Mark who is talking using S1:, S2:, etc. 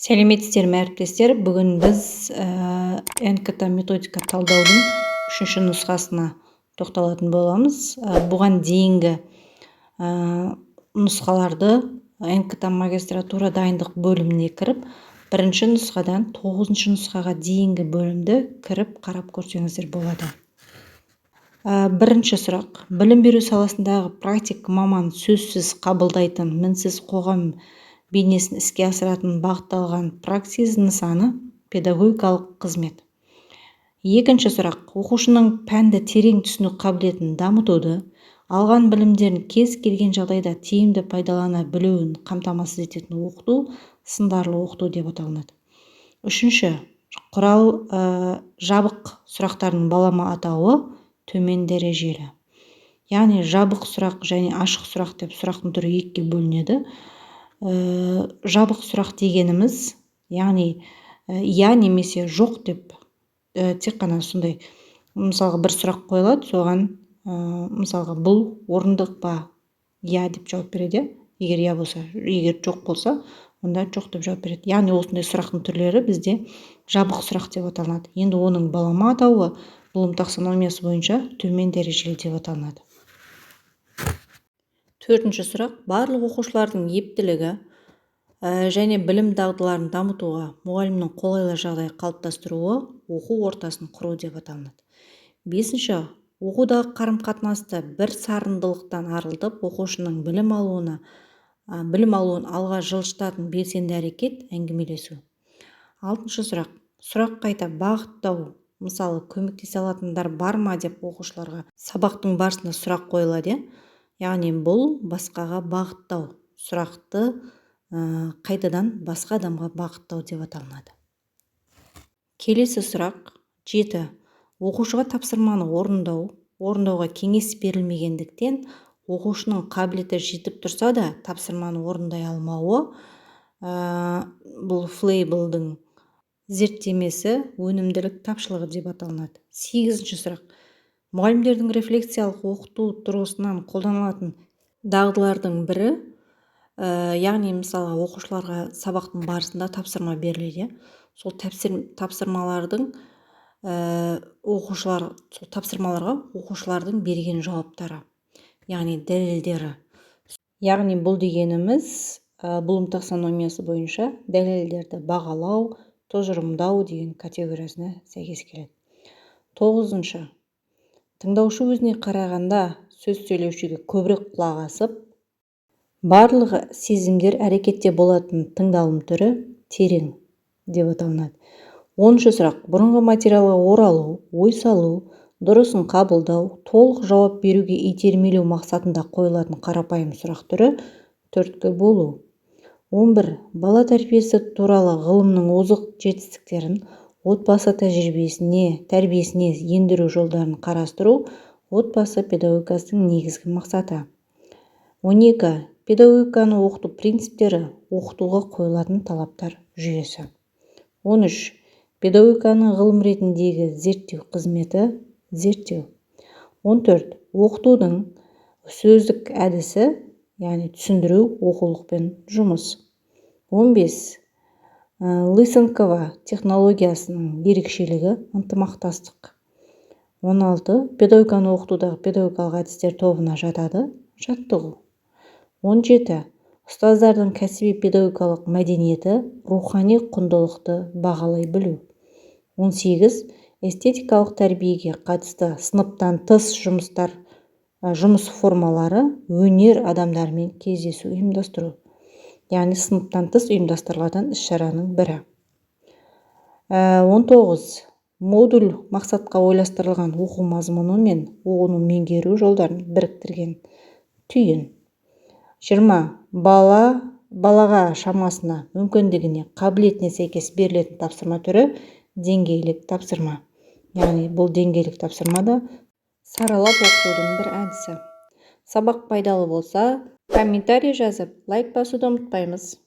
S1: Сәлеметсіздер ме әріптестер? Бүгін біз НКТ методика талдаудың 3-ші нұсқасына тоқталатын боламыз. Бұған дейінгі нұсқаларды НКТ магистратура дайындық бөліміне кіріп, 1-ші нұсқадан 9-ші нұсқаға дейінгі бөлімді кіріп қарап көрсеңіздер болады. Бірінші сұрақ. Білім беру саласындағы практик маман сөзсіз қабылдайтын мінсіз қоғам бейнесін іске асыратын бағытталған праксис нысаны педагогикалық қызмет. Екінші сұрақ. Оқушының пәнді терең түсіну қабілетін дамытуды, алған білімдерін кез келген жағдайда тиімді пайдалана білуін қамтамасыз ететін оқыту сындарлы оқыту деп аталынады. Үшінші. Құрал жабық сұрақтардың балама атауы төмен дәрежелі. Яғни жабық сұрақ және ашық сұрақ деп сұрақтың түрі екіге бөлінеді. Жабық сұрақ дегеніміз, яғни я немесе жоқ деп тек қана сондай, мысалға бір сұрақ қойылады, соған мысалға бұл орындық па, я деп жауап береді. Егер я болса, егер жоқ болса, онда жоқ деп жауап береді. Яғни осындай сұрақтың түрлері бізде жабық сұрақ деп аталынады. Енді оның балама атауы Блум таксономиясы бойынша төмен дәрежелі деп аталынады. Төртінші сұрақ. Барлық оқушылардың ептілігі және білім дағдыларын дамытуға мұғалімнің қолайлы жағдай қалыптастыруы оқу ортасын құру деп аталынады. Бесінші. Оқудағы қарым-қатынасты бір сарындылықтан арылтып, оқушының білім алуын алға жылжытатын белсенді әрекет әңгімелесу. Алтыншы сұрақ. Сұрақ қайта бағыттау, мысалы, көмектесе алатындар бар ма деп оқушыларға сабақтың барысында сұрақ қойылады. Яғни бұл басқаға бағыттау, сұрақты қайтадан басқа адамға бағыттау деп аталынады. Келесі сұрақ 7. Оқушыға тапсырманы орындауға кеңес берілмегендіктен оқушының қабілеті жетіп тұрса да тапсырманы орындай алмауы, бұл Флейблдің зерттемесі өнімділік тапшылығы деп аталынады. 8-ші сұрақ. Мұғалімдердің рефлексиялық оқыту тұрғысынан қолданылатын дағдылардың бірі, яғни мысалы оқушыларға сабақтың барысында тапсырма беріледі. Сол тапсырмалардың тапсырмаларға оқушылардың берген жауаптары, яғни дәлелдері. Яғни бұл дегеніміз Блум таксономиясы бойынша дәлелдерді бағалау, тұжырымдау деген категориясына сәйкес келеді. 9-шы. Тыңдаушы өзіне қарағанда сөз сөйлеушіге көбірек құлақ асып, барлығы сезімдер әрекетте болатын тыңдалым түрі терең деп аталынады. 10-шы сұрақ. Бұрынғы материалға оралу, ой салу, дұрысын қабылдау, толық жауап беруге итермелеу мақсатында қойылатын қарапайым сұрақ түрі 4-ке болу. 11. Бала тәрбиесі туралы ғылымның озық жетістіктерін отбасы тәрбиесіне ендіру жолдарын қарастыру отбасы педагогикасының негізгі мақсаты. 12. Педагогиканы оқыту принциптері оқытуға қойылатын талаптар жүйесі. 13. Педагогиканың ғылым ретіндегі зерттеу қызметі зерттеу. 14. Оқытудың сөздік әдісі, яғни түсіндіру, оқулықпен жұмыс. 15. Лысенкова технологиясының ерекшелігі ынтымақтастық. 16. Педагогиканы оқытудағы педагогикалық әдістер тобына жатады, жаттығу. 17. Ұстаздардың кәсіби педагогикалық мәдениеті, рухани құндылықты бағалай білу. 18. Эстетикалық тәрбиеге қатысты сыныптан тыс жұмыс формалары, өнер адамдарымен кездесу ұйымдастыру. Яғни сыныптан тыс ұйымдастырылатын іс-шараның бірі. 19. Модуль мақсатқа ойластырылған оқу мазмұны мен оны меңгеру жолдарын біріктірген түйін. 20. Балаға шамасына, мүмкіндігіне, қабілетіне сәйкес берілетін тапсырма түрі деңгейлік тапсырма. Яғни бұл деңгейлік тапсырмада саралап оқытудың бір әдісі. Сабақ пайдалы болса, комментарий жазып, лайк басуды ұмытпаймыз.